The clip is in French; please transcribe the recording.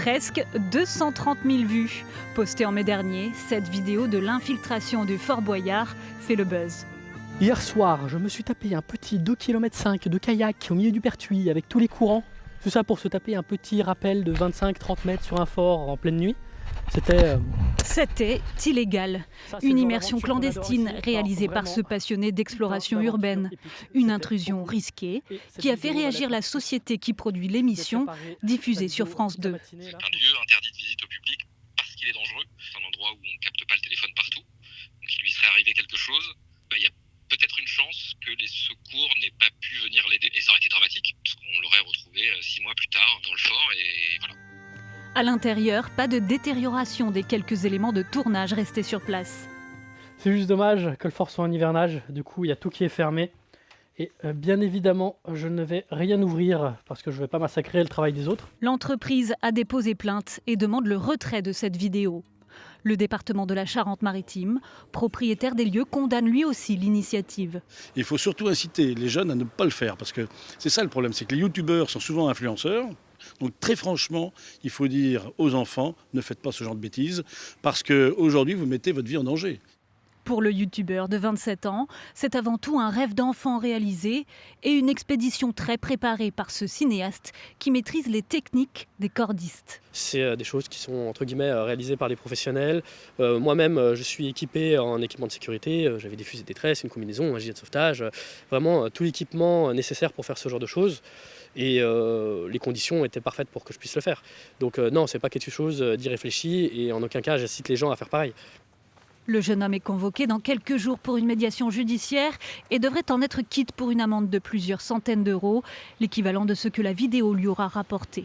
Presque 230 000 vues. Postée en mai dernier, cette vidéo de l'infiltration du Fort Boyard fait le buzz. Hier soir, je me suis tapé un petit 2,5 km de kayak au milieu du Pertuis avec tous les courants. Tout ça pour se taper un petit rappel de 25-30 mètres sur un fort en pleine nuit. C'était illégal. Une immersion clandestine réalisée par ce passionné d'exploration urbaine. Une intrusion risquée qui a fait réagir la société qui produit l'émission diffusée sur France 2. C'est un lieu interdit de visite au public parce qu'il est dangereux. C'est un endroit où on ne capte pas le téléphone partout. Donc il lui serait arrivé quelque chose. Il y a peut-être une chance que les secours n'aient pas pu venir l'aider. Et ça aurait été dramatique, parce qu'on l'aurait retrouvé 6 mois plus tard dans le fort. Et voilà. À l'intérieur, pas de détérioration des quelques éléments de tournage restés sur place. C'est juste dommage que le fort soit en hivernage, du coup il y a tout qui est fermé. Et bien évidemment, je ne vais rien ouvrir parce que je ne vais pas massacrer le travail des autres. L'entreprise a déposé plainte et demande le retrait de cette vidéo. Le département de la Charente-Maritime, propriétaire des lieux, condamne lui aussi l'initiative. Il faut surtout inciter les jeunes à ne pas le faire parce que c'est ça le problème, c'est que les youtubeurs sont souvent influenceurs. Donc très franchement, il faut dire aux enfants, ne faites pas ce genre de bêtises parce qu'aujourd'hui, vous mettez votre vie en danger. Pour le youtubeur de 27 ans, c'est avant tout un rêve d'enfant réalisé et une expédition très préparée par ce cinéaste qui maîtrise les techniques des cordistes. C'est des choses qui sont entre guillemets réalisées par des professionnels. Moi-même, je suis équipé en équipement de sécurité. J'avais des fusées de détresse, une combinaison, un gilet de sauvetage, vraiment tout l'équipement nécessaire pour faire ce genre de choses. Et les conditions étaient parfaites pour que je puisse le faire. Donc non, c'est pas quelque chose d'irréfléchi et en aucun cas j'incite les gens à faire pareil. Le jeune homme est convoqué dans quelques jours pour une médiation judiciaire et devrait en être quitte pour une amende de plusieurs centaines d'euros, l'équivalent de ce que la vidéo lui aura rapporté.